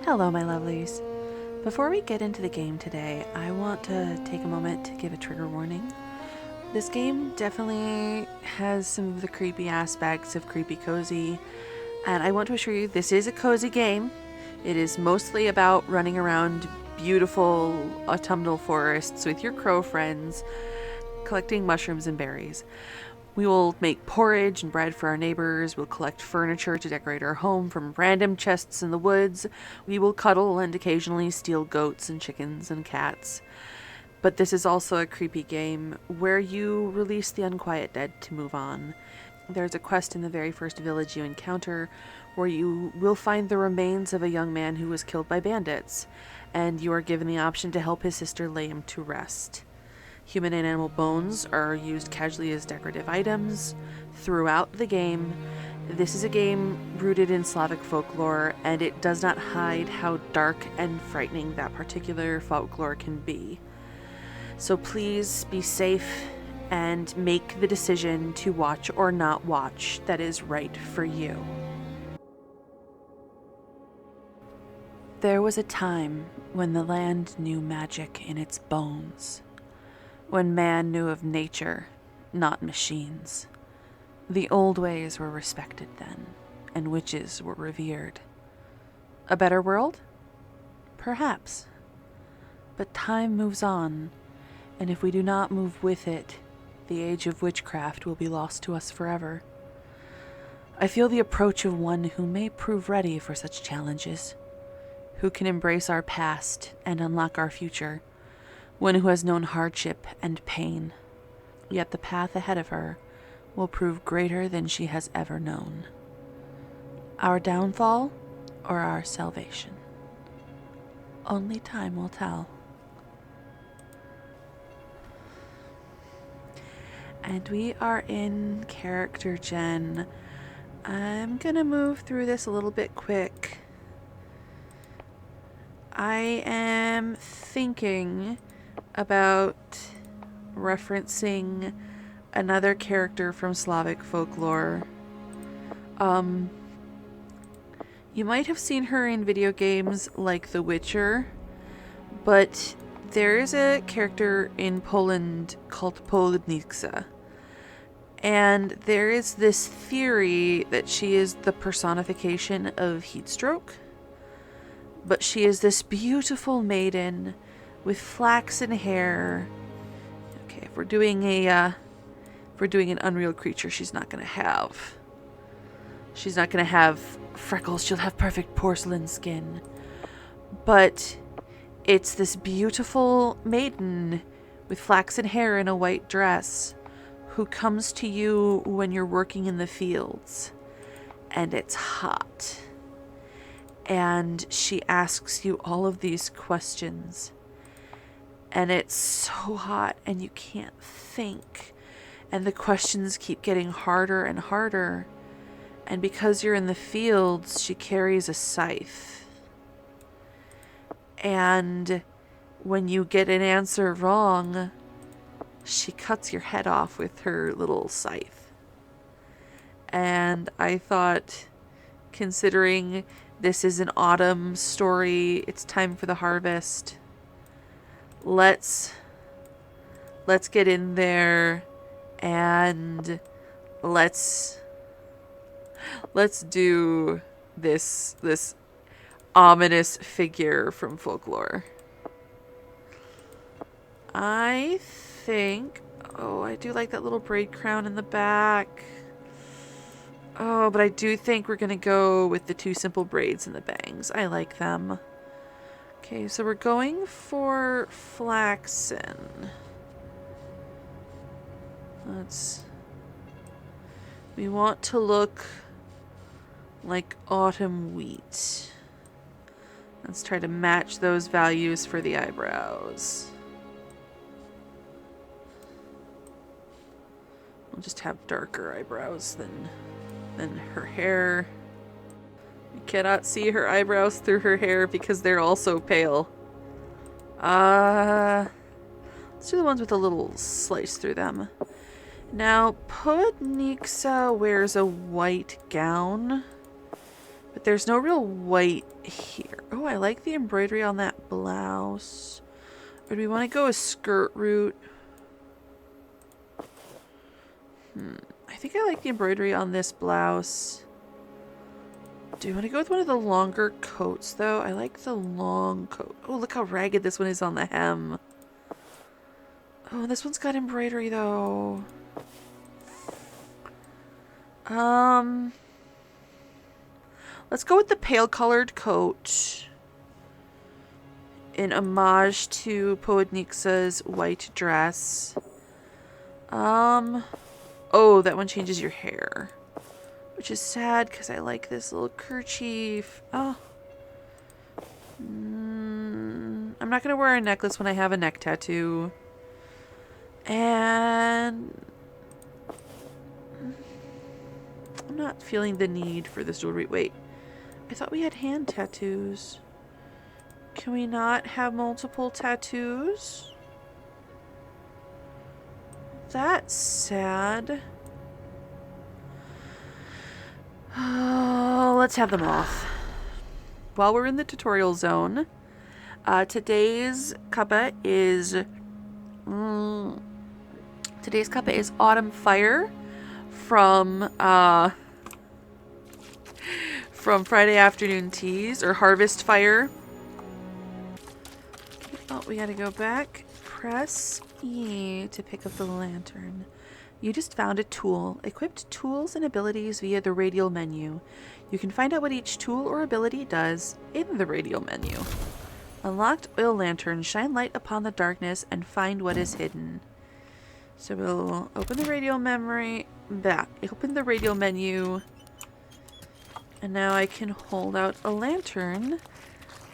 Hello, my lovelies. Before we get into the game today, I want to take a moment to give a trigger warning. This game definitely has some of the creepy aspects of Creepy Cozy, and I want to assure you this is a cozy game. It is mostly about running around beautiful autumnal forests with your crow friends, collecting mushrooms and berries. We will make porridge and bread for our neighbors. We'll collect furniture to decorate our home from random chests in the woods. We will cuddle and occasionally steal goats and chickens and cats. But this is also a creepy game where you release the unquiet dead to move on. There's a quest in the very first village you encounter where you will find the remains of a young man who was killed by bandits, and you are given the option to help his sister lay him to rest. Human and animal bones are used casually as decorative items throughout the game. This is a game rooted in Slavic folklore, and it does not hide how dark and frightening that particular folklore can be. So please be safe and make the decision to watch or not watch that is right for you. There was a time when the land knew magic in its bones. When man knew of nature, not machines. The old ways were respected then, and witches were revered. A better world? Perhaps. But time moves on, and if we do not move with it, the age of witchcraft will be lost to us forever. I feel the approach of one who may prove ready for such challenges, who can embrace our past and unlock our future. One who has known hardship and pain, yet the path ahead of her will prove greater than she has ever known. Our downfall or our salvation? Only time will tell. And we are in character gen. I'm gonna move through this a little bit quick. I am thinking about referencing another character from Slavic folklore. You might have seen her in video games like The Witcher, but there is a character in Poland called Poludnica, and there is this theory that she is the personification of heat stroke, but she is this beautiful maiden with flaxen hair. Okay, if we're doing an unreal creature, she's not gonna have freckles. She'll have perfect porcelain skin. But it's this beautiful maiden with flaxen hair in a white dress who comes to you when you're working in the fields, and it's hot. And she asks you all of these questions. And it's so hot and you can't think. And the questions keep getting harder and harder. And because you're in the fields, she carries a scythe. And when you get an answer wrong, she cuts your head off with her little scythe. And I thought, considering this is an autumn story, it's time for the harvest, let's get in there and let's do this ominous figure from folklore. I think, I do like that little braid crown in the back. But I do think we're gonna go with the two simple braids and the bangs. I like them. Okay, so we're going for flaxen. We want to look like autumn wheat. Let's try to match those values for the eyebrows. We'll just have darker eyebrows than her hair. You cannot see her eyebrows through her hair because they're also pale. Let's do the ones with a little slice through them. Now, Poludnica wears a white gown, but there's no real white here. Oh, I like the embroidery on that blouse. Or do we want to go a skirt route? I think I like the embroidery on this blouse. Do you want to go with one of the longer coats, though? I like the long coat. Oh, look how ragged this one is on the hem. Oh, this one's got embroidery, though. Let's go with the pale-colored coat in homage to Poednixa's white dress. Oh, that one changes your hair. Which is sad because I like this little kerchief. Oh. I'm not going to wear a necklace when I have a neck tattoo. And I'm not feeling the need for this jewelry. Wait, I thought we had hand tattoos. Can we not have multiple tattoos? That's sad. Oh, let's have them off. While we're in the tutorial zone, today's Cuppa is Autumn Fire from Friday Afternoon Teas, or Harvest Fire. Oh, we gotta go back. Press E to pick up the lantern. You just found a tool. Equipped tools and abilities via the radial menu. You can find out what each tool or ability does in the radial menu. Unlocked oil lantern. Shine light upon the darkness and find what is hidden. So we'll open the radial memory. Open the radial menu. And now I can hold out a lantern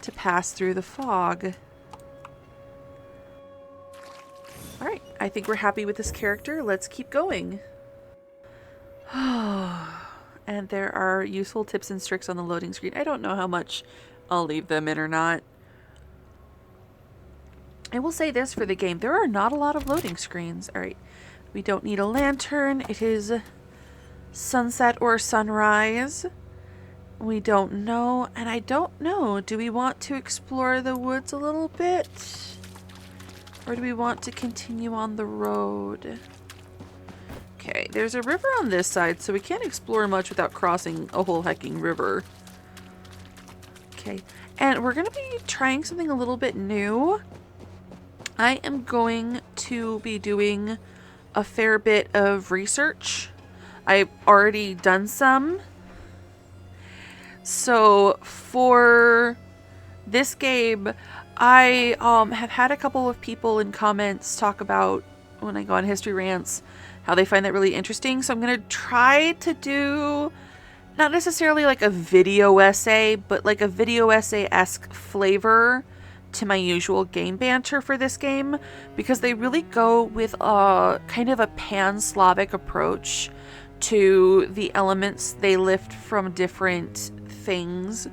to pass through the fog. Alright, I think we're happy with this character. Let's keep going. And there are useful tips and tricks on the loading screen. I don't know how much I'll leave them in or not. I will say this for the game. There are not a lot of loading screens. Alright, we don't need a lantern. It is sunset or sunrise. We don't know. And I don't know. Do we want to explore the woods a little bit? Or do we want to continue on the road? Okay, there's a river on this side, so we can't explore much without crossing a whole hecking river. Okay, and we're going to be trying something a little bit new. I am going to be doing a fair bit of research. I've already done some. So for this game, I have had a couple of people in comments talk about, when I go on history rants, how they find that really interesting. So I'm going to try to do, not necessarily like a video essay, but like a video essay-esque flavor to my usual game banter for this game, because they really go with a kind of a pan-Slavic approach to the elements they lift from different things.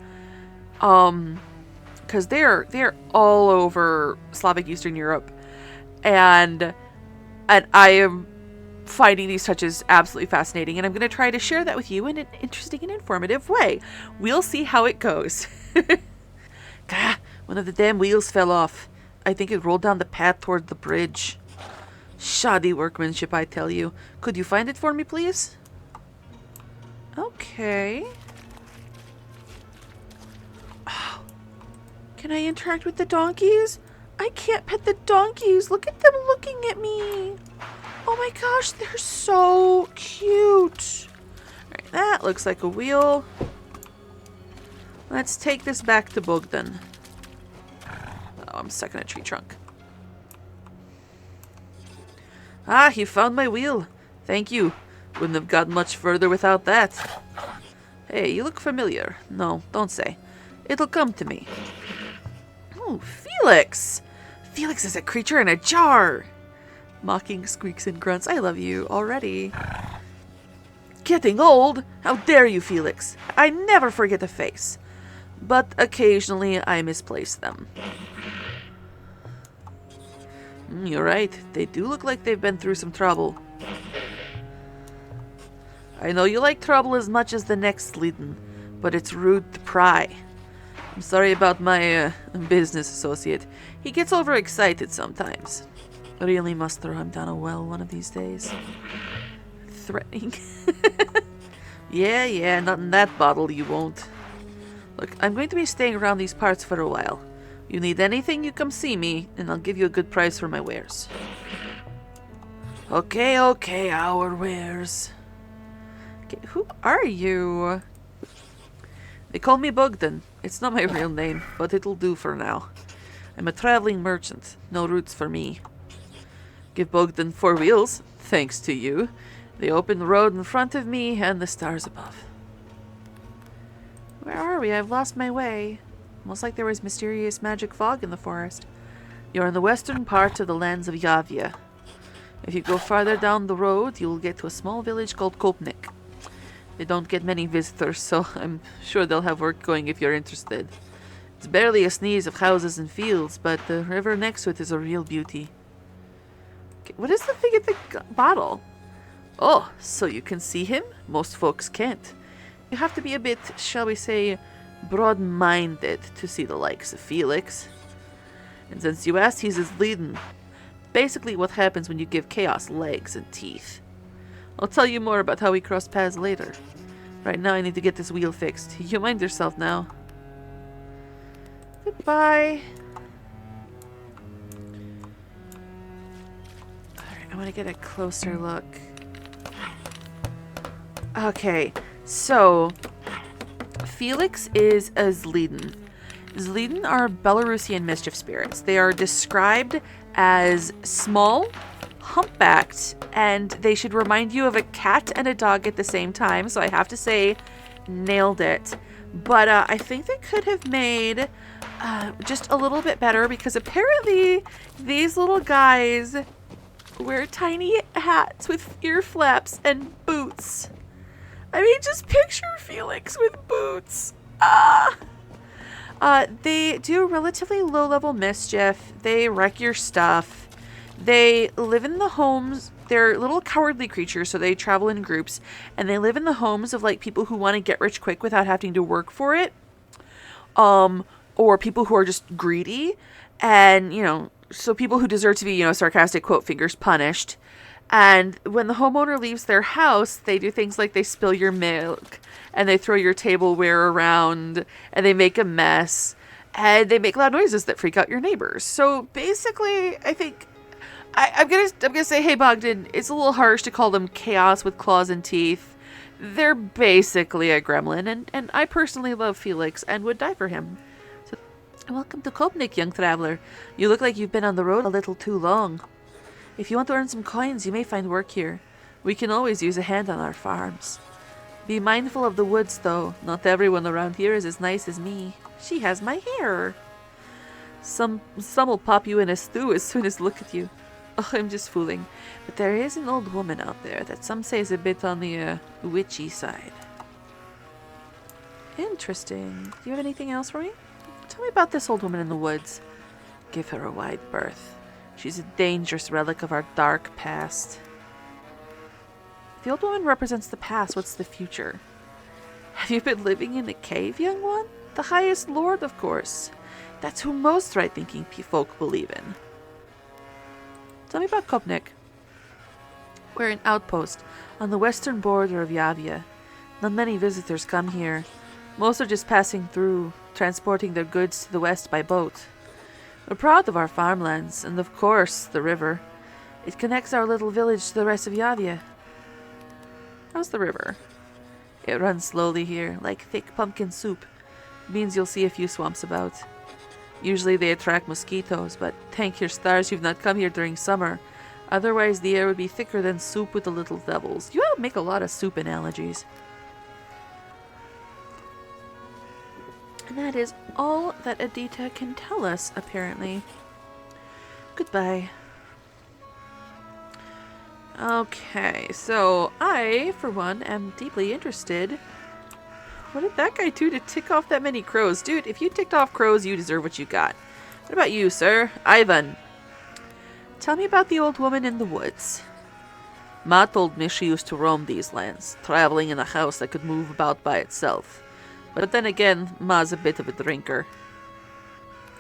Because they're all over Slavic Eastern Europe, and I am finding these touches absolutely fascinating, and I'm going to try to share that with you in an interesting and informative way. We'll see how it goes. Gah, one of the damn wheels fell off. I think it rolled down the path toward the bridge. Shoddy workmanship, I tell you. Could you find it for me, please? Okay. Can I interact with the donkeys? I can't pet the donkeys. Look at them looking at me. Oh my gosh, they're so cute. Alright, that looks like a wheel. Let's take this back to Bogdan. Oh, I'm stuck in a tree trunk. Ah, you found my wheel. Thank you. Wouldn't have gotten much further without that. Hey, you look familiar. No, don't say. It'll come to me. Oh, Felix! Felix is a creature in a jar! Mocking squeaks and grunts. I love you already. Getting old? How dare you, Felix? I never forget a face. But occasionally I misplace them. You're right. They do look like they've been through some trouble. I know you like trouble as much as the next Sleden, but it's rude to pry. I'm sorry about my business associate. He gets overexcited sometimes. Really must throw him down a well one of these days. Threatening. Yeah, not in that bottle you won't. Look, I'm going to be staying around these parts for a while. You need anything, you come see me, and I'll give you a good price for my wares. Okay, our wares. Okay, who are you? They call me Bogdan. It's not my real name, but it'll do for now. I'm a traveling merchant. No roots for me. Give Bogdan 4 wheels, thanks to you. The open road in front of me and the stars above. Where are we? I've lost my way. Almost like there was mysterious magic fog in the forest. You're in the western part of the lands of Yavia. If you go farther down the road, you'll get to a small village called Kopnik. They don't get many visitors, so I'm sure they'll have work going if you're interested. It's barely a sneeze of houses and fields, but the river next to it is a real beauty. Okay, what is the thing at the bottle? Oh, so you can see him? Most folks can't. You have to be a bit, shall we say, broad-minded to see the likes of Felix. And since you asked, he's his leading. Basically what happens when you give chaos legs and teeth. I'll tell you more about how we cross paths later. Right now I need to get this wheel fixed. You mind yourself now. Goodbye. Alright, I want to get a closer look. Okay, so Felix is a Zleden. Zleden are Belarusian mischief spirits. They are described as small, humpbacked, and they should remind you of a cat and a dog at the same time. So I have to say, nailed it. But I think they could have made just a little bit better, because apparently these little guys wear tiny hats with ear flaps and boots. I mean, just picture Felix with boots. They do relatively low-level mischief. They wreck your stuff. They live in the homes. They're little cowardly creatures, so they travel in groups. And they live in the homes of, like, people who want to get rich quick without having to work for it. Or people who are just greedy. And, you know, so people who deserve to be, you know, sarcastic, quote, fingers punished. And when the homeowner leaves their house, they do things like they spill your milk, and they throw your tableware around, and they make a mess, and they make loud noises that freak out your neighbors. So basically, I think I'm gonna say, hey Bogdan, it's a little harsh to call them chaos with claws and teeth. They're basically a gremlin, and I personally love Felix and would die for him. So, welcome to Kopnik, young traveler. You look like you've been on the road a little too long. If you want to earn some coins, you may find work here. We can always use a hand on our farms. Be mindful of the woods, though. Not everyone around here is as nice as me. She has my hair. Some will pop you in a stew as soon as look at you. Oh, I'm just fooling. But there is an old woman out there that some say is a bit on the witchy side. Interesting. Do you have anything else for me? Tell me about this old woman in the woods. Give her a wide berth. She's a dangerous relic of our dark past. The old woman represents the past. What's the future? Have you been living in a cave, young one? The highest lord, of course. That's who most right-thinking folk believe in. Tell me about Kopnik. We're an outpost on the western border of Yavia. Not many visitors come here. Most are just passing through, transporting their goods to the west by boat. We're proud of our farmlands, and of course, the river. It connects our little village to the rest of Yavia. How's the river? It runs slowly here, like thick pumpkin soup. It means you'll see a few swamps about. Usually they attract mosquitoes, but thank your stars you've not come here during summer. Otherwise the air would be thicker than soup with the little devils. You make a lot of soup analogies. And that is all that Adita can tell us, apparently. Goodbye. Okay, so I, for one, am deeply interested. What did that guy do to tick off that many crows? Dude, if you ticked off crows, you deserve what you got. What about you, sir? Ivan. Tell me about the old woman in the woods. Ma told me she used to roam these lands, traveling in a house that could move about by itself. But then again, Ma's a bit of a drinker.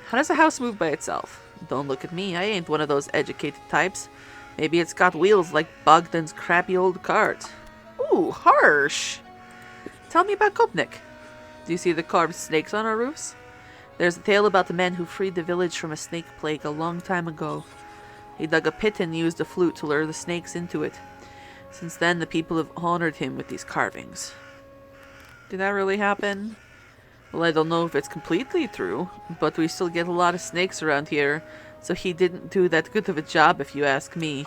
How does a house move by itself? Don't look at me, I ain't one of those educated types. Maybe it's got wheels like Bogdan's crappy old cart. Ooh, harsh! Tell me about Kopnik. Do you see the carved snakes on our roofs? There's a tale about the man who freed the village from a snake plague a long time ago. He dug a pit and used a flute to lure the snakes into it. Since then, the people have honored him with these carvings. Did that really happen? Well, I don't know if it's completely true, but we still get a lot of snakes around here, so he didn't do that good of a job if you ask me.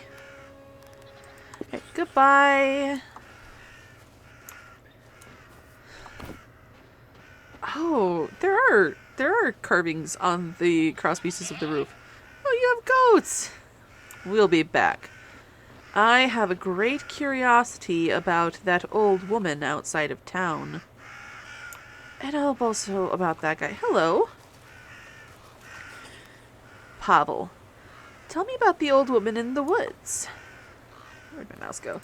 Okay, goodbye! Oh, there are carvings on the cross pieces of the roof. Oh, you have goats! We'll be back. I have a great curiosity about that old woman outside of town. And also about that guy. Hello. Pavel. Tell me about the old woman in the woods. Where'd my mouse go?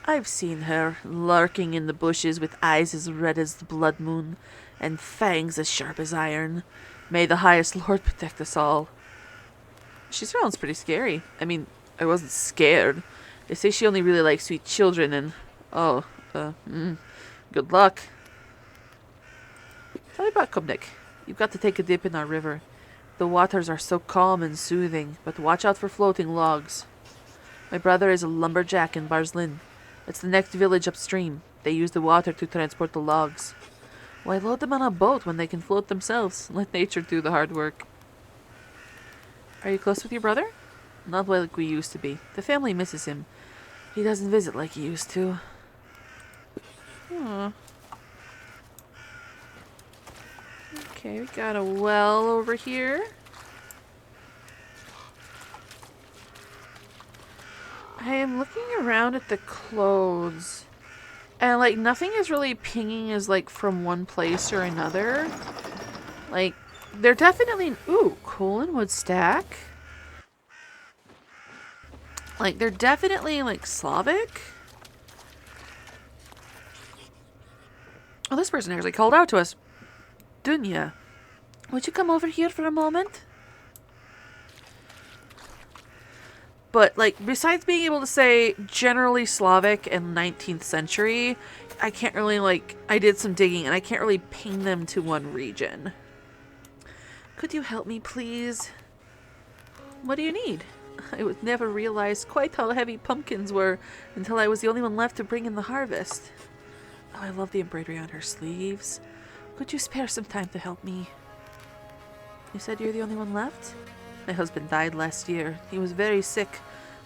I've seen her lurking in the bushes with eyes as red as the blood moon and fangs as sharp as iron. May the highest Lord protect us all. She sounds pretty scary. I mean, I wasn't scared. They say she only really likes sweet children and... good luck. Tell me about Kopnik. You've got to take a dip in our river. The waters are so calm and soothing, but watch out for floating logs. My brother is a lumberjack in Barzlin. It's the next village upstream. They use the water to transport the logs. Why load them on a boat when they can float themselves? Let nature do the hard work. Are you close with your brother? Not like we used to be. The family misses him. He doesn't visit like he used to. Okay, we got a well over here. I am looking around at the clothes. And, like, nothing is really pinging as, like, from one place or another. Like, they're definitely... Ooh, coal and wood stack. Like, they're definitely, like, Slavic. Oh, this person actually called out to us. Dunya, would you come over here for a moment? But, like, besides being able to say generally Slavic and 19th century, I can't really, like, I did some digging and I can't really ping them to one region. Could you help me, please? What do you need? I would never realize quite how heavy pumpkins were until I was the only one left to bring in the harvest. Oh, I love the embroidery on her sleeves. Could you spare some time to help me? You said you're the only one left? My husband died last year. He was very sick.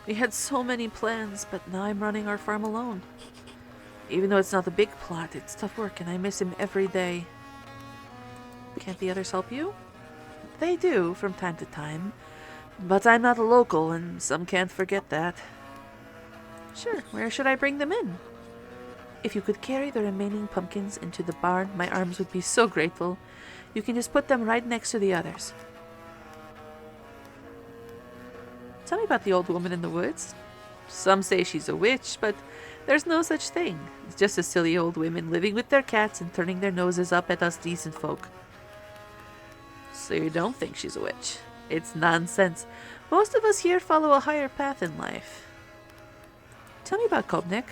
We had so many plans, but now I'm running our farm alone. Even though it's not a big plot, it's tough work and I miss him every day. Can't the others help you? They do, from time to time. But I'm not a local, and some can't forget that. Sure, where should I bring them in? If you could carry the remaining pumpkins into the barn, my arms would be so grateful. You can just put them right next to the others. Tell me about the old woman in the woods. Some say she's a witch, but there's no such thing. It's just a silly old women living with their cats and turning their noses up at us decent folk. So you don't think she's a witch? It's nonsense. Most of us here follow a higher path in life. Tell me about Kopnik.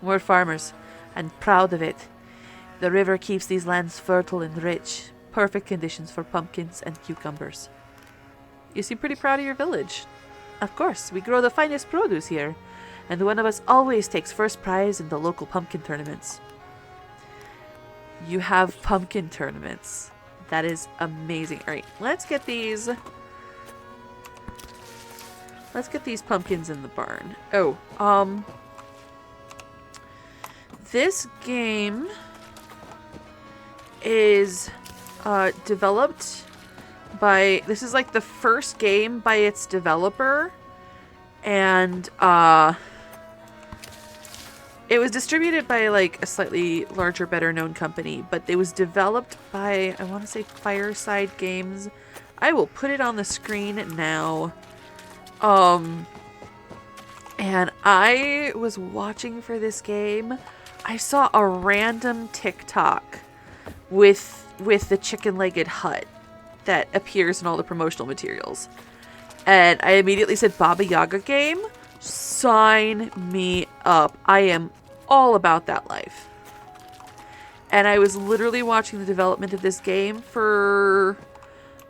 We're farmers, and proud of it. The river keeps these lands fertile and rich. Perfect conditions for pumpkins and cucumbers. You seem pretty proud of your village. Of course, we grow the finest produce here, and one of us always takes first prize in the local pumpkin tournaments. You have pumpkin tournaments. That is amazing. Alright, let's get these pumpkins in the barn. Oh, this game is developed by, this is like the first game by its developer, and it was distributed by like a slightly larger, better known company, but it was developed by, I want to say, Fireside Games. I will put it on the screen now. And I was watching for this game I saw a random TikTok with the chicken-legged hut that appears in all the promotional materials. And I immediately said, Baba Yaga game? Sign me up. I am all about that life. And I was literally watching the development of this game for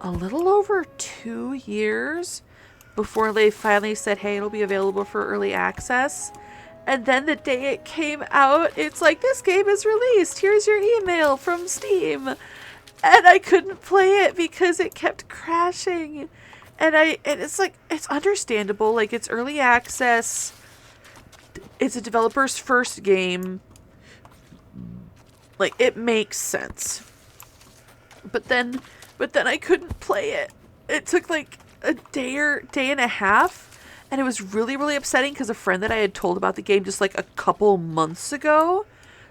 a little over 2 years before they finally said, hey, it'll be available for early access. And then the day it came out, it's like, this game is released. Here's your email from Steam. And I couldn't play it because it kept crashing. And it's like, it's understandable. Like, it's early access. It's a developer's first game. Like, it makes sense. But then I couldn't play it. It took like a day and a half. And it was really, really upsetting because a friend that I had told about the game just like a couple months ago,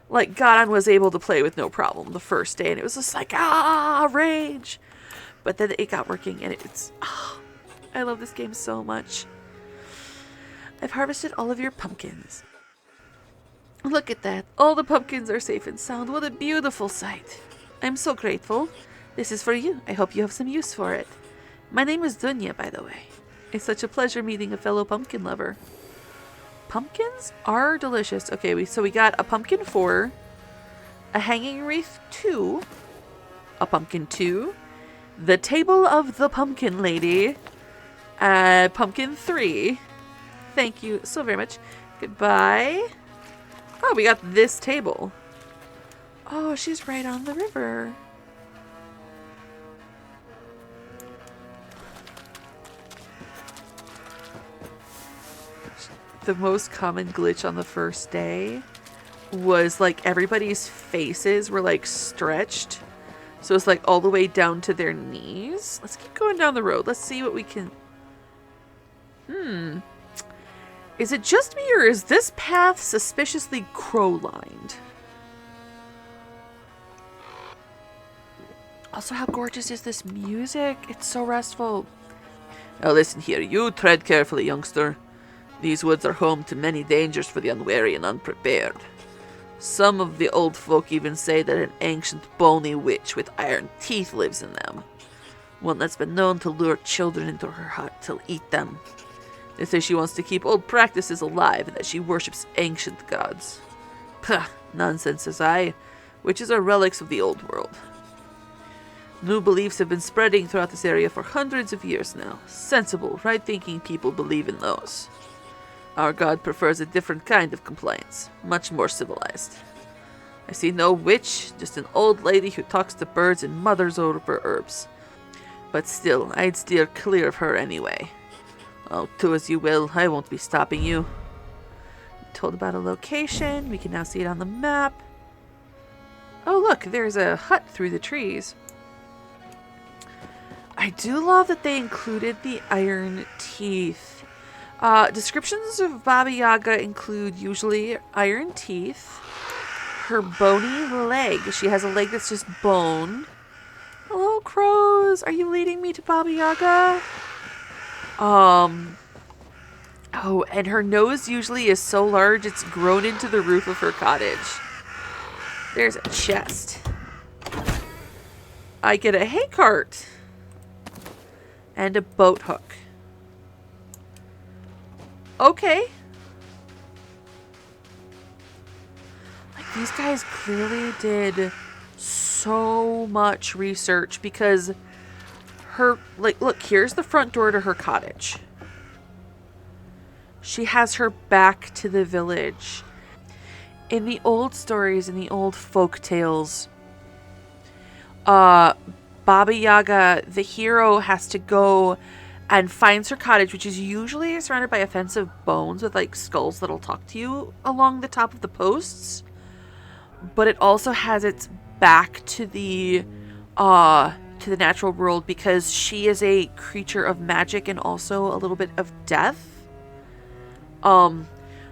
like, got on, was able to play with no problem the first day. And it was just like, rage. But then it got working and I love this game so much. I've harvested all of your pumpkins. Look at that. All the pumpkins are safe and sound. What a beautiful sight. I'm so grateful. This is for you. I hope you have some use for it. My name is Dunya, by the way. It's such a pleasure meeting a fellow pumpkin lover. Pumpkins are delicious. Okay, we got a pumpkin 4, a hanging wreath 2, a pumpkin 2, the table of the pumpkin lady, pumpkin 3. Thank you so very much. Goodbye. Oh, we got this table. Oh, she's right on the river. The most common glitch on the first day was like everybody's faces were like stretched. So it's like all the way down to their knees. Let's keep going down the road. Let's see what we can... Is it just me or is this path suspiciously crow-lined? Also, how gorgeous is this music? It's so restful. Now listen here, you tread carefully, youngster. These woods are home to many dangers for the unwary and unprepared. Some of the old folk even say that an ancient bony witch with iron teeth lives in them. One that's been known to lure children into her hut to eat them. They say she wants to keep old practices alive and that she worships ancient gods. Pah, nonsense, says I. Witches are relics of the old world. New beliefs have been spreading throughout this area for hundreds of years now. Sensible, right-thinking people believe in those. Our god prefers a different kind of compliance, much more civilized. I see no witch, just an old lady who talks to birds and mutters over herbs. But still, I'd steer clear of her anyway. Oh, do as you will, I won't be stopping you. I'm told about a location, we can now see it on the map. Oh look, there's a hut through the trees. I do love that they included the iron teeth. Descriptions of Baba Yaga include usually iron teeth, her bony leg. She has a leg that's just bone. Hello, crows. Are you leading me to Baba Yaga? Oh, and her nose usually is so large it's grown into the roof of her cottage. There's a chest. I get a hay cart. And a boat hook. Okay. Like, these guys clearly did so much research because her, like, look, here's the front door to her cottage. She has her back to the village. In the old stories, in the old folk tales, Baba Yaga, the hero, has to go and finds her cottage, which is usually surrounded by a fence of bones with like skulls that'll talk to you along the top of the posts. But it also has its back to the natural world because she is a creature of magic and also a little bit of death.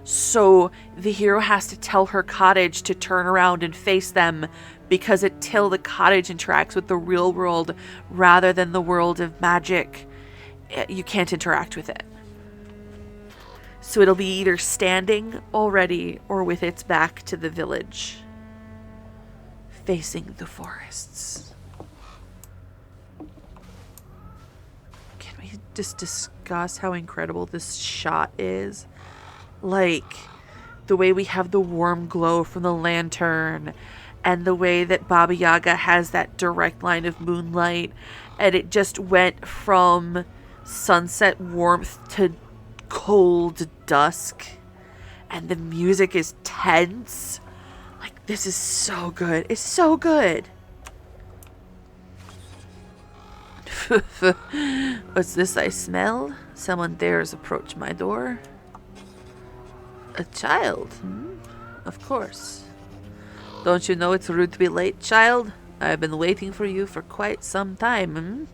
So the hero has to tell her cottage to turn around and face them because until the cottage interacts with the real world rather than the world of magic, you can't interact with it. So it'll be either standing already or with its back to the village, facing the forests. Can we just discuss how incredible this shot is? Like, the way we have the warm glow from the lantern, and the way that Baba Yaga has that direct line of moonlight, and it just went from sunset warmth to cold dusk, and the music is tense. Like, this is so good. It's so good. What's this I smell? Someone dares approach my door. A child? Of course. Don't you know it's rude to be late, child? I've been waiting for you for quite some time.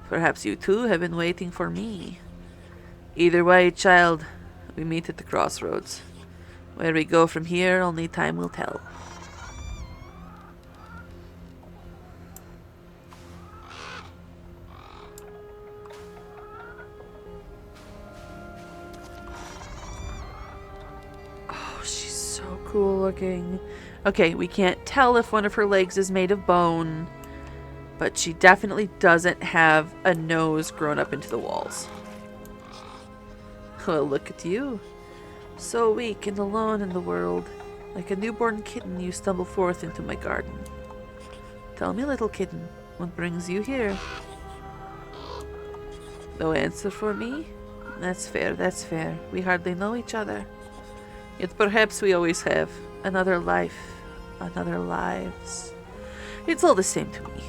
Perhaps you too have been waiting for me. Either way, child, we meet at the crossroads. Where we go from here, only time will tell. Oh, she's so cool looking. Okay, we can't tell if one of her legs is made of bone, but she definitely doesn't have a nose grown up into the walls. Well, look at you. So weak and alone in the world. Like a newborn kitten, you stumble forth into my garden. Tell me, little kitten, what brings you here? No answer for me? That's fair, that's fair. We hardly know each other. Yet perhaps we always have. Another life, another lives. It's all the same to me.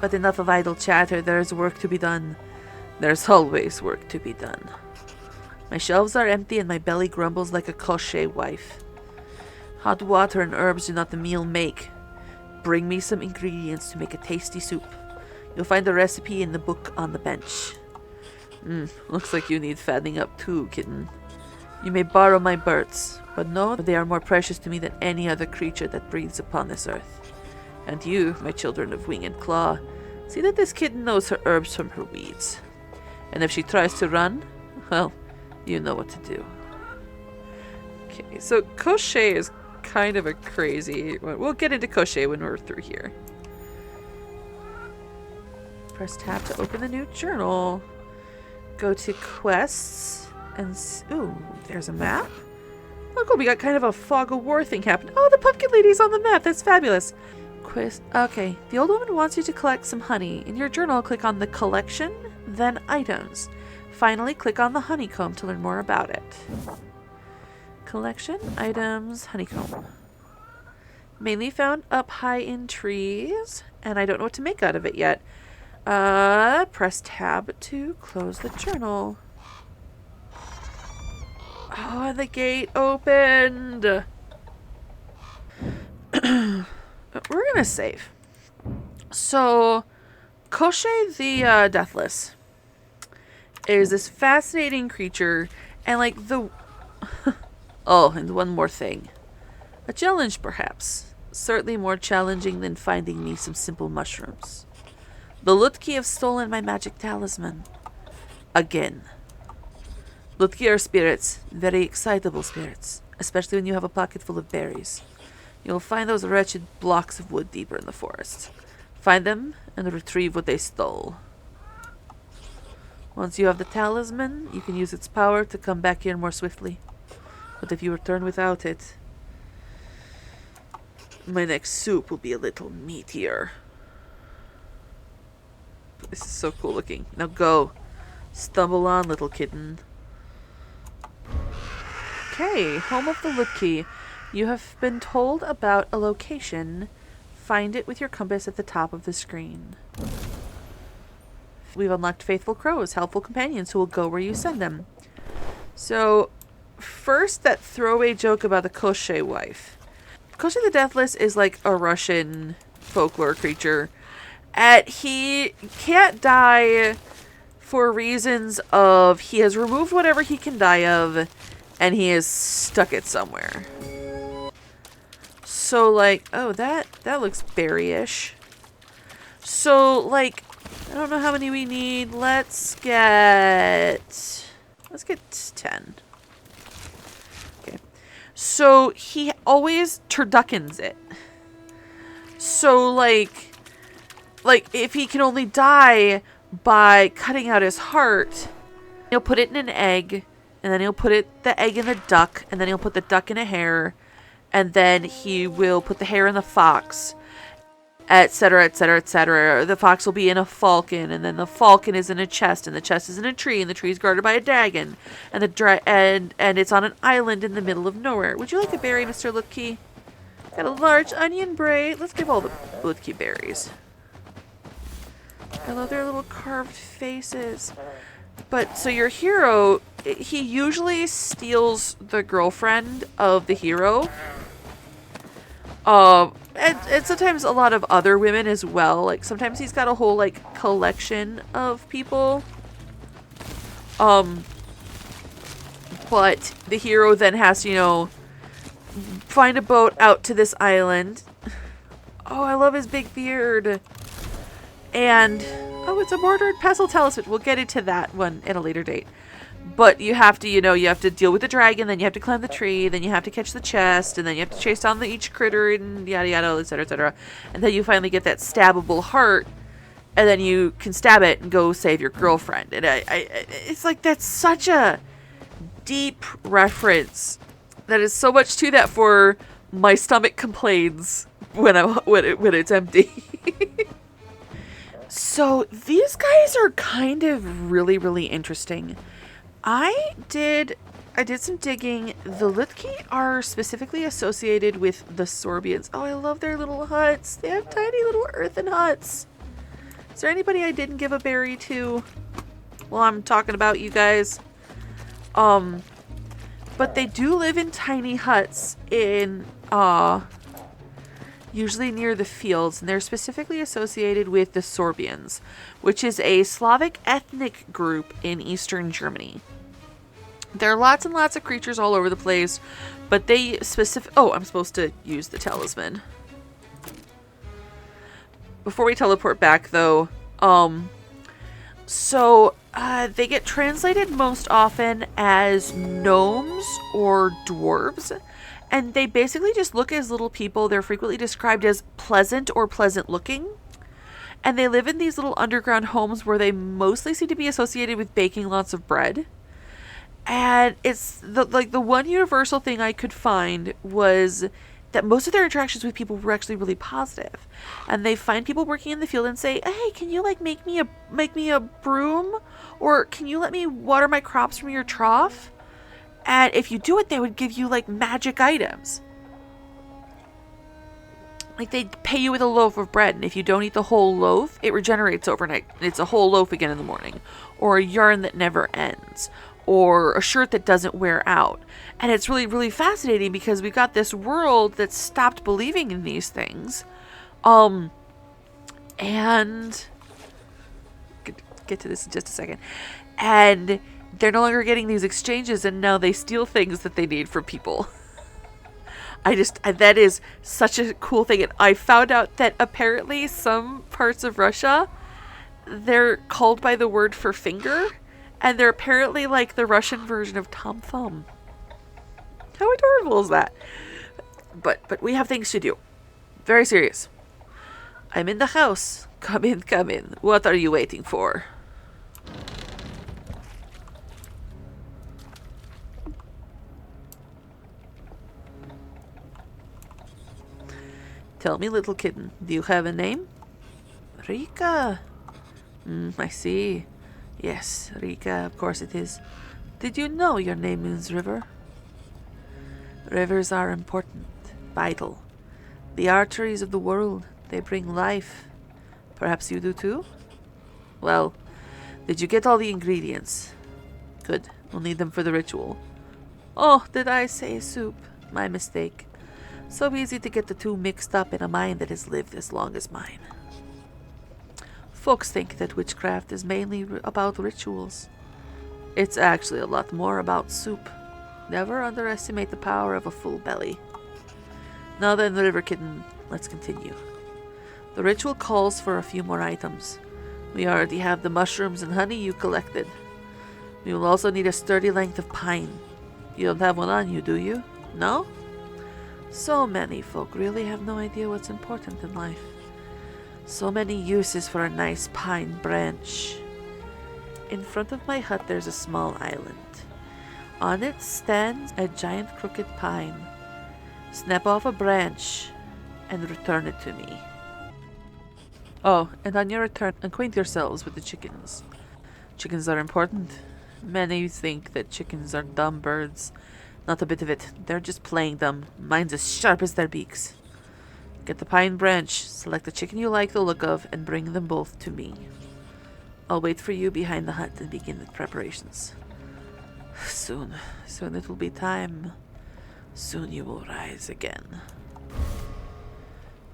But enough of idle chatter, there is work to be done. There's always work to be done. My shelves are empty and my belly grumbles like a crochet wife. Hot water and herbs do not the meal make. Bring me some ingredients to make a tasty soup. You'll find the recipe in the book on the bench. Looks like you need fattening up too, kitten. You may borrow my birds, but know they are more precious to me than any other creature that breathes upon this earth. And you, my children of wing and claw, see that this kitten knows her herbs from her weeds. And if she tries to run, well, you know what to do. Okay, so crochet is kind of a crazy... We'll get into crochet when we're through here. Press tab to open the new journal. Go to quests. And ooh, there's a map. Oh, cool. We got kind of a fog of war thing happening. Oh, the pumpkin lady's on the map. That's fabulous. Quest. Okay. The old woman wants you to collect some honey. In your journal, click on the collection, then items. Finally, click on the honeycomb to learn more about it. Collection, items, honeycomb. Mainly found up high in trees, and I don't know what to make out of it yet. Press tab to close the journal. Oh, the gate opened. We're gonna save. So, Koshe the Deathless is this fascinating creature, and like the... oh, and one more thing. A challenge, perhaps. Certainly more challenging than finding me some simple mushrooms. The Lutki have stolen my magic talisman. Again. Lutki are spirits, very excitable spirits, especially when you have a pocket full of berries. You'll find those wretched blocks of wood deeper in the forest. Find them and retrieve what they stole. Once you have the talisman, you can use its power to come back here more swiftly. But if you return without it, my next soup will be a little meatier. This is so cool looking. Now go. Stumble on, little kitten. Okay, home of the Lutki. You have been told about a location. Find it with your compass at the top of the screen. We've unlocked faithful crows, helpful companions who will go where you send them. So, first, that throwaway joke about the Koshe wife. Koshe the Deathless is like a Russian folklore creature. And he can't die for reasons of he has removed whatever he can die of, and he has stuck it somewhere. So, like, oh, that looks berry-ish. So, like, I don't know how many we need. Let's get 10. So he always turduckens it. So like if he can only die by cutting out his heart, he'll put it in an egg, and then he'll put the egg in the duck, and then he'll put the duck in a hare, and then he will put the hare in the fox, etc., etc., etc. The fox will be in a falcon, and then the falcon is in a chest, and the chest is in a tree, and the tree is guarded by a dragon, and and it's on an island in the middle of nowhere. Would you like a berry, Mr. Lutke? Got a large onion braid. Let's give all the Lutke berries. I love their little carved faces. But so your hero, he usually steals the girlfriend of the hero. And sometimes a lot of other women as well. Like sometimes he's got a whole like collection of people. But the hero then has to, you know, find a boat out to this island. Oh, I love his big beard. And, oh, it's a mortared pestle talisman. We'll get into that one at a later date. But you have to, you know, you have to deal with the dragon, then you have to climb the tree, then you have to catch the chest, and then you have to chase down each critter, and yada yada, etc., etc. And then you finally get that stabbable heart, and then you can stab it and go save your girlfriend. And it's like, that's such a deep reference. That is so much to that for my stomach complains when it's empty. So these guys are kind of really, really interesting. I did some digging. The Lutke are specifically associated with the Sorbians. Oh, I love their little huts. They have tiny little earthen huts. Is there anybody I didn't give a berry to while I'm talking about you guys? But they do live in tiny huts in usually near the fields, and they're specifically associated with the Sorbians, which is a Slavic ethnic group in eastern Germany. There are lots and lots of creatures all over the place, but they oh, I'm supposed to use the talisman. Before we teleport back, though, they get translated most often as gnomes or dwarves. And they basically just look as little people. They're frequently described as pleasant or pleasant looking. And they live in these little underground homes where they mostly seem to be associated with baking lots of bread. And it's the one universal thing I could find was that most of their interactions with people were actually really positive. And they find people working in the field and say, "Hey, can you like make me a broom? Or can you let me water my crops from your trough?" And if you do it, they would give you, like, magic items. Like, they'd pay you with a loaf of bread, and if you don't eat the whole loaf, it regenerates overnight, and it's a whole loaf again in the morning. Or a yarn that never ends. Or a shirt that doesn't wear out. And it's really, really fascinating because we've got this world that's stopped believing in these things. And... get to this in just a second. And... they're no longer getting these exchanges, and now they steal things that they need from people. That is such a cool thing. And I found out that apparently some parts of Russia, they're called by the word for finger, and they're apparently like the Russian version of Tom Thumb. How adorable is that? But we have things to do. Very serious. I'm in the house. Come in, come in. What are you waiting for? Tell me, little kitten, do you have a name? Reka. I see. Yes, Reka, of course it is. Did you know your name means river? Rivers are important, vital. The arteries of the world, they bring life. Perhaps you do too? Well, did you get all the ingredients? Good, we'll need them for the ritual. Oh, did I say soup? My mistake. So easy to get the two mixed up in a mind that has lived as long as mine. Folks think that witchcraft is mainly about rituals. It's actually a lot more about soup. Never underestimate the power of a full belly. Now then, River Kitten, let's continue. The ritual calls for a few more items. We already have the mushrooms and honey you collected. We will also need a sturdy length of pine. You don't have one on you, do you? No? So many folk really have no idea what's important in life. So many uses for a nice pine branch. In front of my hut there's a small island. On it stands a giant crooked pine. Snap off a branch and return it to me. Oh, and on your return, acquaint yourselves with the chickens. Chickens are important. Many think that chickens are dumb birds. Not a bit of it. They're just playing dumb. Mine's as sharp as their beaks. Get the pine branch, select the chicken you like the look of, and bring them both to me. I'll wait for you behind the hut and begin the preparations. Soon it will be time. Soon you will rise again.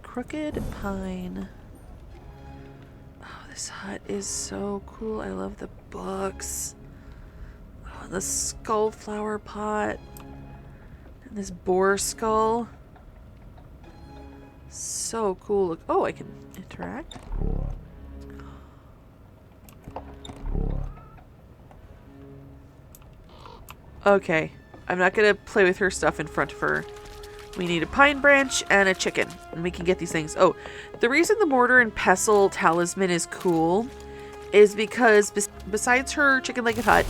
Crooked pine. Oh, this hut is so cool. I love the books. Oh, the skull flower pot. And this boar skull. So cool. Look. Oh, I can interact. Okay. I'm not gonna play with her stuff in front of her. We need a pine branch and a chicken. And we can get these things. Oh, the reason the mortar and pestle talisman is cool is because besides her chicken-legged hut,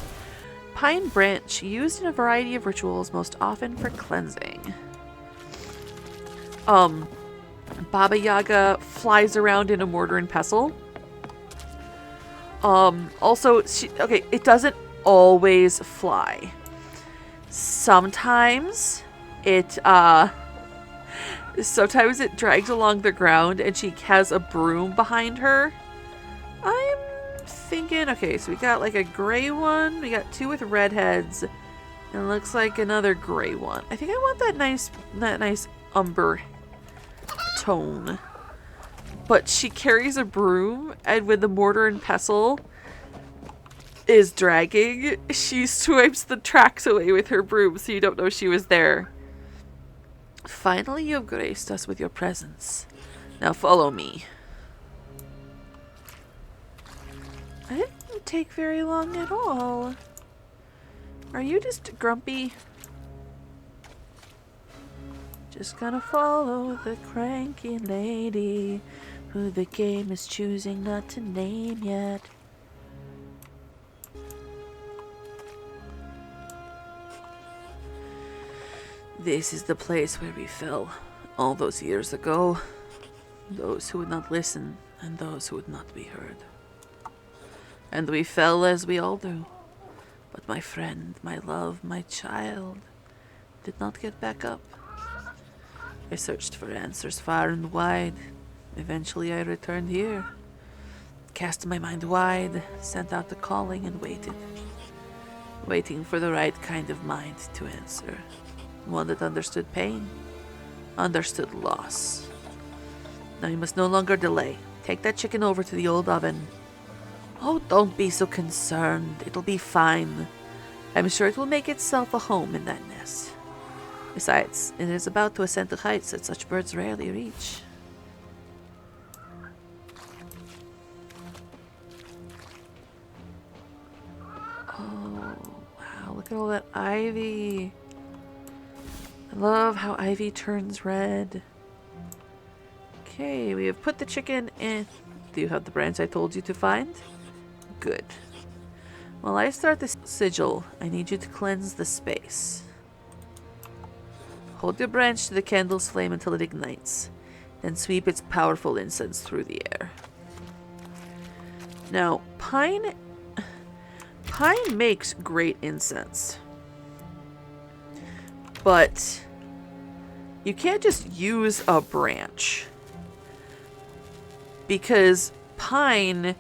pine branch used in a variety of rituals, most often for cleansing. Baba Yaga flies around in a mortar and pestle. Also, okay, it doesn't always fly. Sometimes it drags along the ground and she has a broom behind her. I'm thinking, okay, so we got like a gray one, we got two with red heads, and it looks like another gray one. I think I want that nice umber tone. But she carries a broom, and when the mortar and pestle is dragging, she swipes the tracks away with her broom so you don't know she was there. Finally, you have graced us with your presence. Now follow me. I didn't take very long at all. Are you just grumpy? Just gonna follow the cranky lady who the game is choosing not to name yet. This is the place where we fell all those years ago. Those who would not listen and those who would not be heard. And we fell as we all do. But my friend, my love, my child did not get back up. I searched for answers far and wide. Eventually I returned here. Cast my mind wide, sent out the calling and waited. Waiting for the right kind of mind to answer. One that understood pain, understood loss. Now you must no longer delay. Take that chicken over to the old oven. Oh, don't be so concerned. It'll be fine. I'm sure it will make itself a home in that nest. Besides, it is about to ascend to heights that such birds rarely reach. Oh, wow, look at all that ivy. I love how ivy turns red. Okay, we have put the chicken in. Do you have the branch I told you to find? Good. While I start the sigil, I need you to cleanse the space. Hold your branch to the candle's flame until it ignites. Then sweep its powerful incense through the air. Now, pine makes great incense. But you can't just use a branch. Because pine,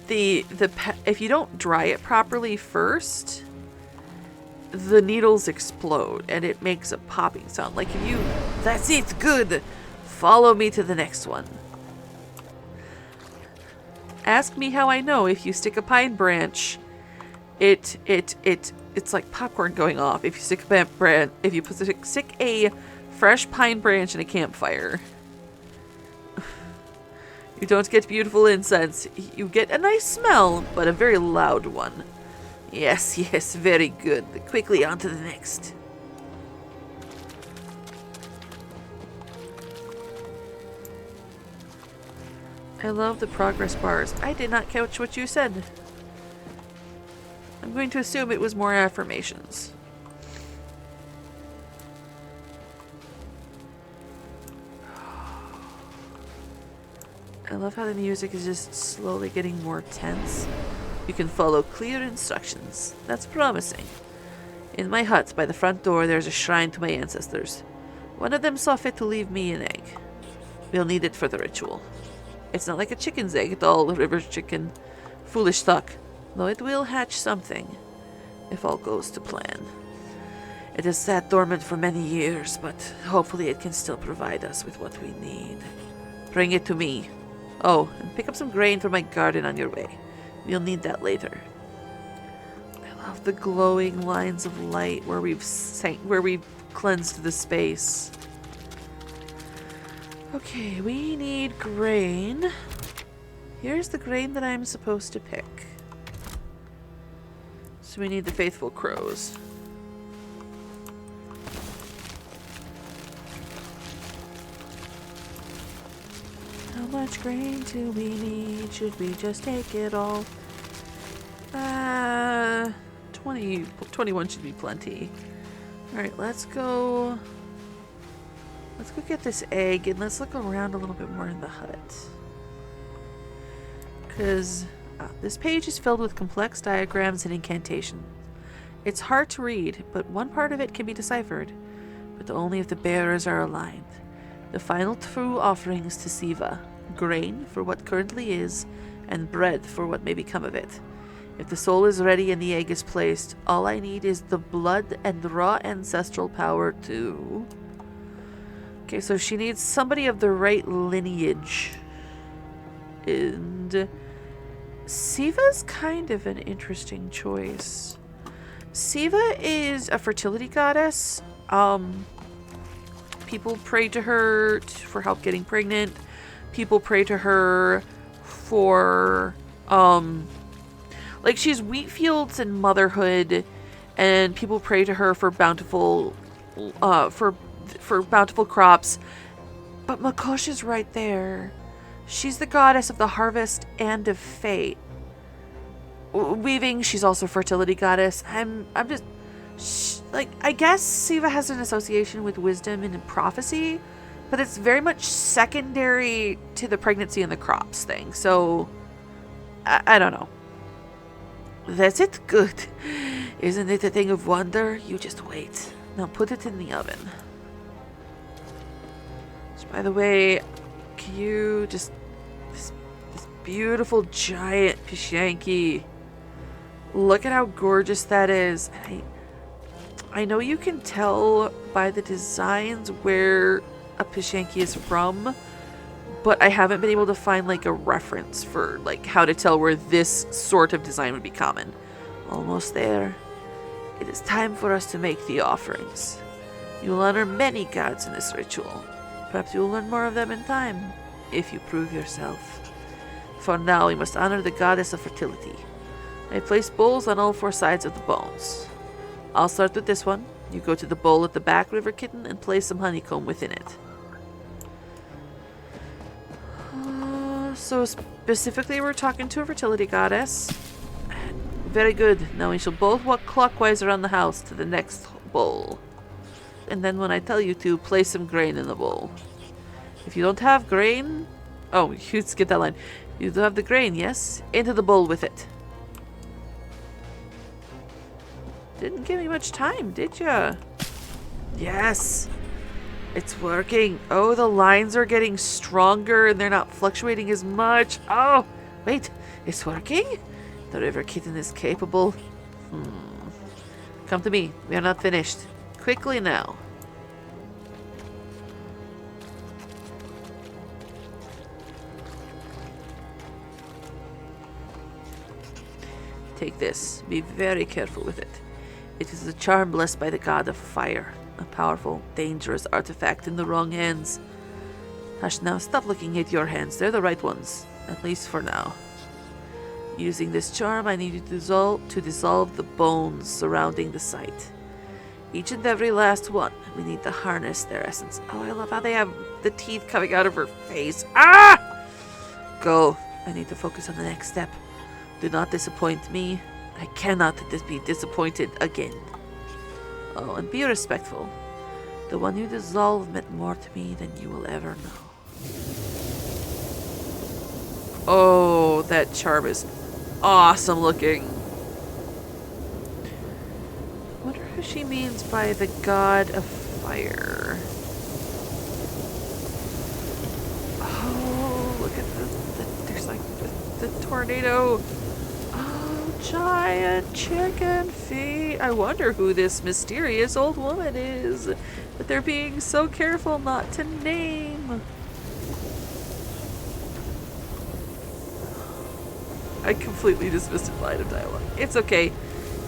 if you don't dry it properly first, the needles explode and it makes a popping sound. Like if you, that's it, good. Follow me to the next one. Ask me how I know. If you stick a pine branch, it's like popcorn going off. If you stick a fresh pine branch in a campfire, you don't get beautiful incense. You get a nice smell, but a very loud one. Yes, very good. Quickly on to the next. I love the progress bars. I did not catch what you said. I'm going to assume it was more affirmations. I love how the music is just slowly getting more tense. You can follow clear instructions. That's promising. In my hut by the front door, there's a shrine to my ancestors. One of them saw fit to leave me an egg. We'll need it for the ritual. It's not like a chicken's egg at all, river chicken. Foolish thought. Though it will hatch something, if all goes to plan. It has sat dormant for many years, but hopefully it can still provide us with what we need. Bring it to me. Oh, and pick up some grain from my garden on your way. We'll need that later. I love the glowing lines of light where we've cleansed the space. Okay, we need grain. Here's the grain that I'm supposed to pick. So we need the faithful crows. How much grain do we need? Should we just take it all? 21 should be plenty. Alright, let's go get this egg and let's look around a little bit more in the hut. Because this page is filled with complex diagrams and incantations. It's hard to read, but one part of it can be deciphered, but only if the bearers are aligned. The final two offerings to Siva: grain for what currently is, and bread for what may become of it. If the soul is ready and the egg is placed, all I need is the blood and raw ancestral power to... Okay, so she needs somebody of the right lineage. And Siva's kind of an interesting choice. Siva is a fertility goddess. People pray to her for help getting pregnant. People pray to her for, like, she's wheat fields and motherhood, and people pray to her for bountiful, for bountiful crops. But Makosh is right there. She's the goddess of the harvest and of fate. Weaving, she's also fertility goddess. I'm just... like, I guess Siva has an association with wisdom and prophecy, but it's very much secondary to the pregnancy and the crops thing. So, I don't know. That's it? Good. Isn't it a thing of wonder? You just wait. Now put it in the oven. So, by the way, can you just... This beautiful giant Pishanki. Look at how gorgeous that is. And I know you can tell by the designs where a Pishanki is from, but I haven't been able to find like a reference for like how to tell where this sort of design would be common. Almost there. It is time for us to make the offerings. You will honor many gods in this ritual. Perhaps you will learn more of them in time, if you prove yourself. For now, we must honor the goddess of fertility. I place bowls on all four sides of the bones. I'll start with this one. You go to the bowl at the back, River Kitten, and place some honeycomb within it. So specifically we're talking to a fertility goddess. Very good. Now we shall both walk clockwise around the house to the next bowl. And then when I tell you to, place some grain in the bowl. If you don't have grain... Oh, you skipped that line. You don't have the grain, yes? Into the bowl with it. Didn't give me much time, did ya? Yes! It's working. Oh, the lines are getting stronger and they're not fluctuating as much. Oh, wait. It's working? The River Kitten is capable. Come to me. We are not finished. Quickly now. Take this. Be very careful with it. It is a charm blessed by the god of fire. A powerful, dangerous artifact in the wrong hands. Hush now, stop looking at your hands. They're the right ones. At least for now. Using this charm, I need you to dissolve the bones surrounding the site. Each and every last one. We need to harness their essence. Oh, I love how they have the teeth coming out of her face. Ah! Go. I need to focus on the next step. Do not disappoint me. I cannot be disappointed again. Oh, and be respectful. The one you dissolve meant more to me than you will ever know. Oh, that charm is awesome looking. I wonder who she means by the god of fire. Oh, look at there's like the tornado. Oh, giant chicken feet. I wonder who this mysterious old woman is that they're being so careful not to name. I completely dismissed a line of dialogue. It's okay.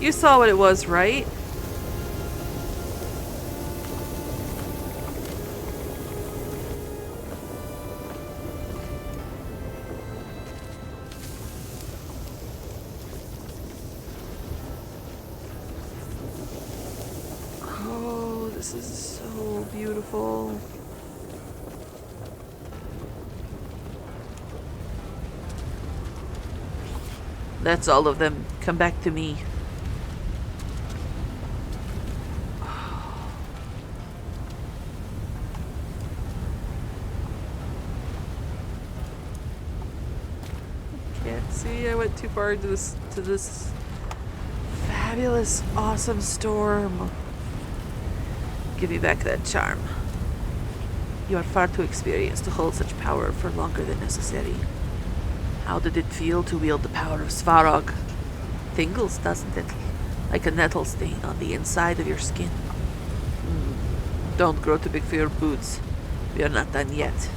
You saw what it was, right? Oh, this is so beautiful. That's all of them. Come back to me. Can't see. I went too far into this fabulous, awesome storm. Give me back that charm. You are far too experienced to hold such power for longer than necessary. How did it feel to wield the power of Svarog? Tingles, doesn't it? Like a nettle stain on the inside of your skin. Don't grow too big for your boots. We are not done yet.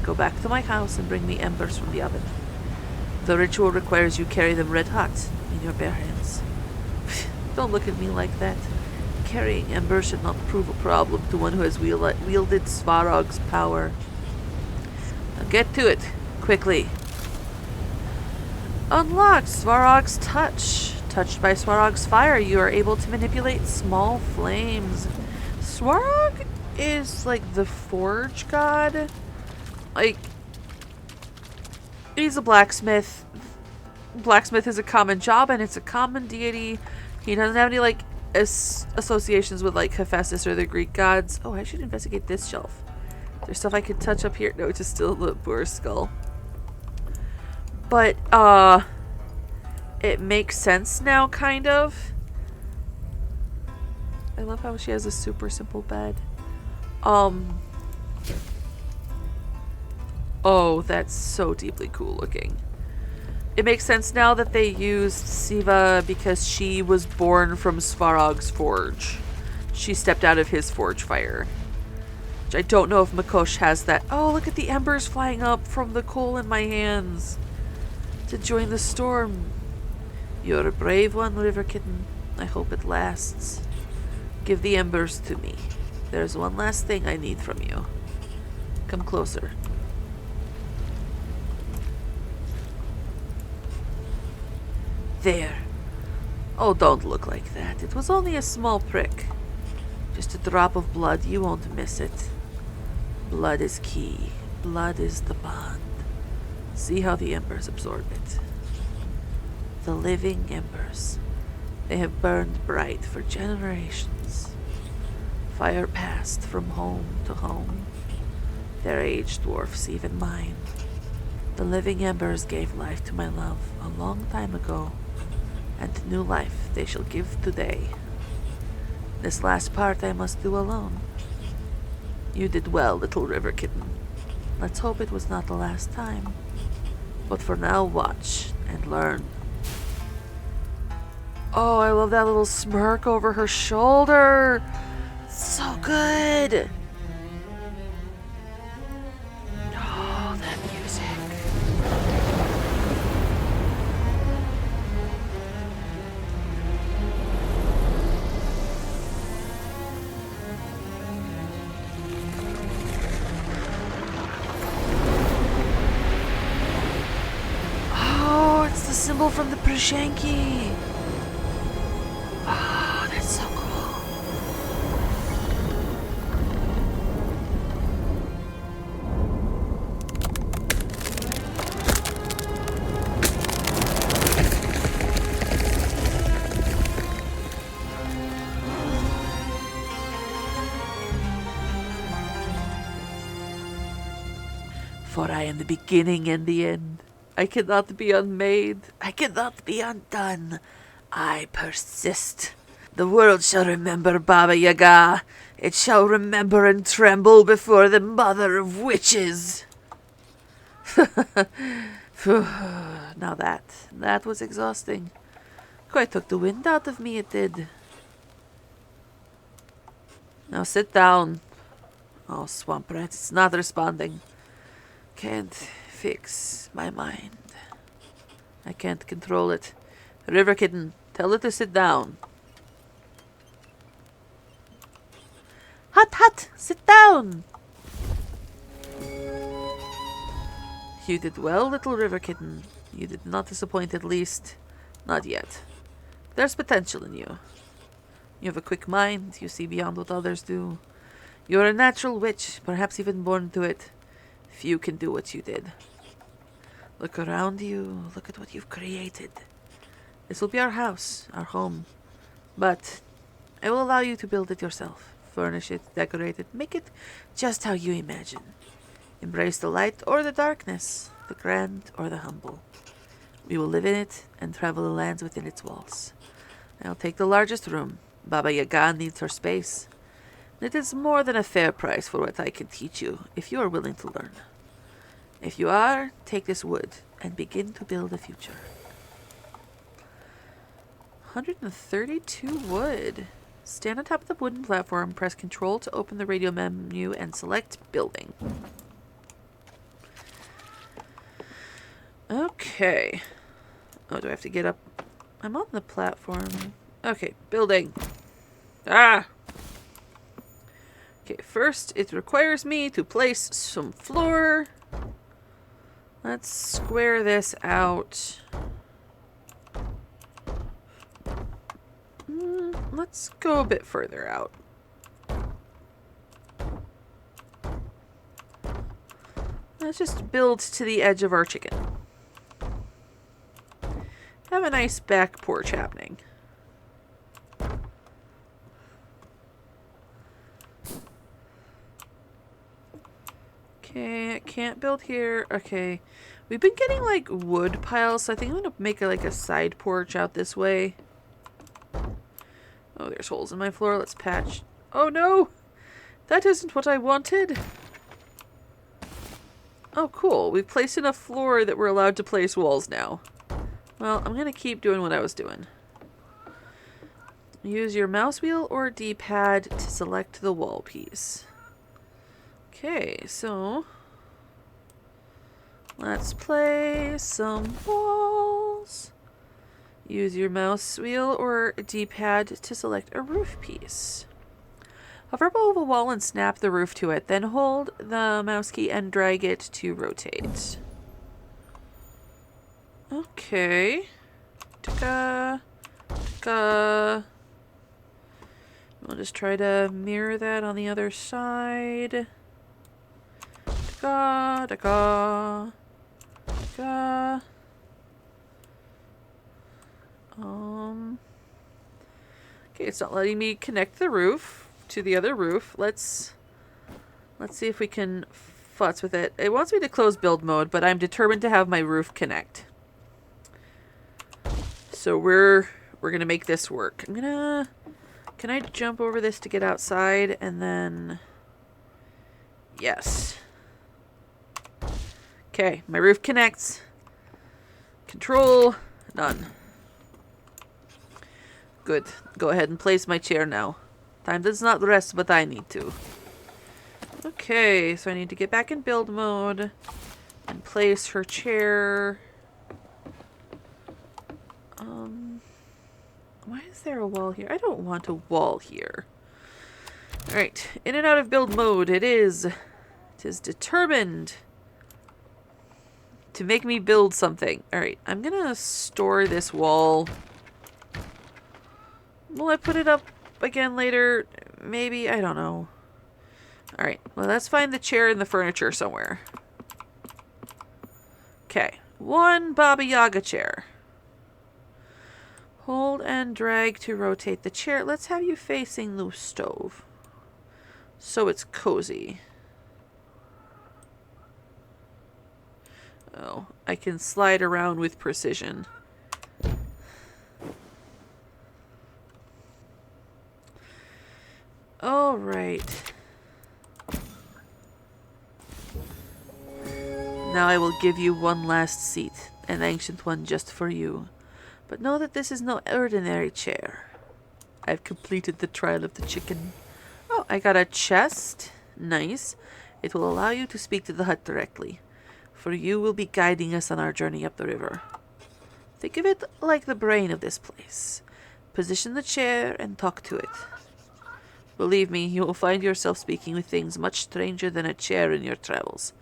Go back to my house and bring me embers from the oven. The ritual requires you carry them red hot in your bare hands. Don't look at me like that. Carrying embers should not prove a problem to one who has wielded Svarog's power. Now get to it, quickly. Unlocked Svarog's touch. Touched by Svarog's fire, you are able to manipulate small flames. Svarog is like the forge god. Like, he's a blacksmith. Blacksmith is a common job and it's a common deity. He doesn't have any like associations with like Hephaestus or the Greek gods. Oh, I should investigate this shelf. There's stuff I could touch up here. No, it's just still the boar skull. But, it makes sense now, kind of. I love how she has a super simple bed. Oh, that's so deeply cool looking. It makes sense now that they used Siva because she was born from Svarog's forge. She stepped out of his forge fire. Which I don't know if Mikosh has that. Oh, look at the embers flying up from the coal in my hands. To join the storm. You're a brave one, River Kitten. I hope it lasts. Give the embers to me. There's one last thing I need from you. Come closer. There. Oh, don't look like that. It was only a small prick. Just a drop of blood. You won't miss it. Blood is key. Blood is the bond. See how the embers absorb it. The living embers. They have burned bright for generations. Fire passed from home to home. Their age dwarfs even mine. The living embers gave life to my love a long time ago, and new life they shall give today. This last part I must do alone. You did well, little river kitten. Let's hope it was not the last time. But for now, watch and learn. Oh, I love that little smirk over her shoulder. So good. Oh, that music. Oh, it's the symbol from the Prishanki. Oh, that's so cool. I am the beginning and the end. I cannot be unmade. I cannot be undone. I persist. The world shall remember Baba Yaga. It shall remember and tremble before the mother of witches. Now that was exhausting. Quite took the wind out of me, it did. Now sit down. Oh, swamp rat, it's not responding. Can't fix my mind. I can't control it. River kitten, tell it to sit down. Hut, sit down! You did well, little river kitten. You did not disappoint, at least. Not yet. There's potential in you. You have a quick mind. You see beyond what others do. You're a natural witch, perhaps even born to it. Few can do what you did. Look around you. Look at what you've created. This will be our house, our home. But I will allow you to build it yourself. Furnish it, decorate it, make it just how you imagine. Embrace the light or the darkness, the grand or the humble. We will live in it and travel the lands within its walls. I'll take the largest room. Baba Yaga needs her space. It is more than a fair price for what I can teach you, if you are willing to learn. If you are, take this wood and begin to build a future. 132 wood. Stand on top of the wooden platform, press Control to open the radio menu, and select Building. Okay. Oh, do I have to get up? I'm on the platform. Okay, building. Ah! Okay, first it requires me to place some floor. Let's square this out. Let's go a bit further out. Let's just build to the edge of our chicken. Have a nice back porch happening. Okay, I can't build here. Okay. We've been getting like wood piles, so I think I'm gonna make like a side porch out this way. Oh, there's holes in my floor. Let's patch. Oh no! That isn't what I wanted! Oh, cool. We've placed enough floor that we're allowed to place walls now. Well, I'm gonna keep doing what I was doing. Use your mouse wheel or D-pad to select the wall piece. Okay, so let's place some walls. Use your mouse wheel or D-pad to select a roof piece. Hover above a wall and snap the roof to it, then hold the mouse key and drag it to rotate. Okay. Taka. Taka. We'll just try to mirror that on the other side. Taka. Taka. Taka. Okay, it's not letting me connect the roof to the other roof. Let's see if we can futz with it. It wants me to close build mode, but I'm determined to have my roof connect. So we're gonna make this work. Can I jump over this to get outside and then yes. Okay, my roof connects. Control, none. Good. Go ahead and place my chair now. Time does not rest, but I need to. Okay, so I need to get back in build mode and place her chair. Why is there a wall here? I don't want a wall here. Alright, in and out of build mode. It is determined to make me build something. Alright, I'm gonna store this wall. Will I put it up again later? Maybe, I don't know. Alright, well let's find the chair and the furniture somewhere. Okay, one Baba Yaga chair. Hold and drag to rotate the chair. Let's have you facing the stove, so it's cozy. Oh, I can slide around with precision. All right. Now I will give you one last seat, an ancient one just for you. But know that this is no ordinary chair. I've completed the trial of the chicken. Oh, I got a chest. Nice. It will allow you to speak to the hut directly, for you will be guiding us on our journey up the river. Think of it like the brain of this place. Position the chair and talk to it. Believe me, you will find yourself speaking with things much stranger than a chair in your travels.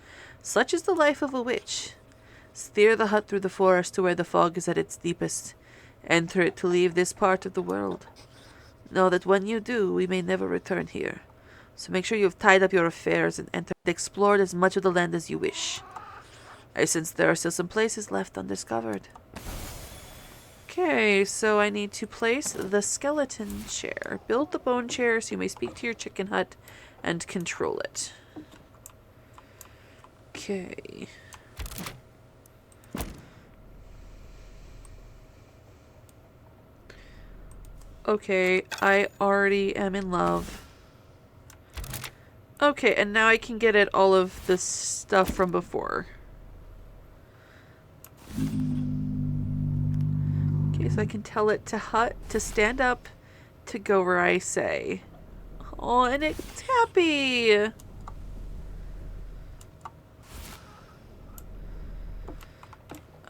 Such is the life of a witch. Steer the hut through the forest to where the fog is at its deepest. Enter it to leave this part of the world. Know that when you do, we may never return here. So make sure you have tied up your affairs and explored as much of the land as you wish. I sense there are still some places left undiscovered. Okay, so I need to place the skeleton chair. Build the bone chair so you may speak to your chicken hut and control it. Okay. Okay, I already am in love. Okay, and now I can get at all of the stuff from before. Okay, so I can tell it to stand up, to go where I say. Oh, and it's happy!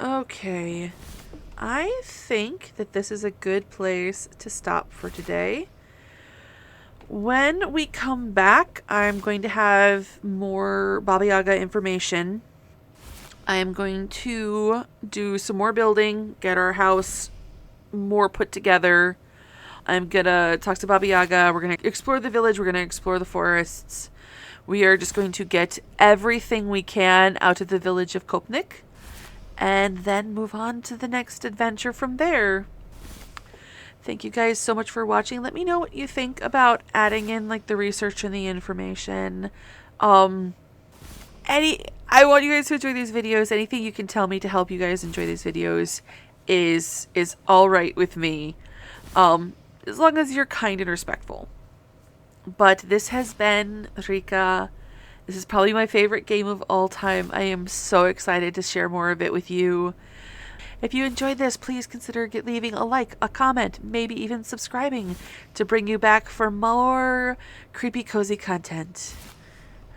Okay. I think that this is a good place to stop for today. When we come back, I'm going to have more Baba Yaga information. I am going to do some more building, get our house more put together. I'm going to talk to Baba Yaga. We're going to explore the village. We're going to explore the forests. We are just going to get everything we can out of the village of Kopnik, and then move on to the next adventure from there. Thank you guys so much for watching. Let me know what you think about adding in like the research and the information. I want you guys to enjoy these videos. Anything you can tell me to help you guys enjoy these videos is all right with me. As long as you're kind and respectful. But this has been Reka. This is probably my favorite game of all time. I am so excited to share more of it with you. If you enjoyed this, please consider leaving a like, a comment, maybe even subscribing to bring you back for more creepy cozy content.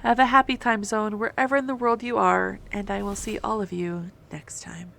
Have a happy time zone wherever in the world you are, and I will see all of you next time.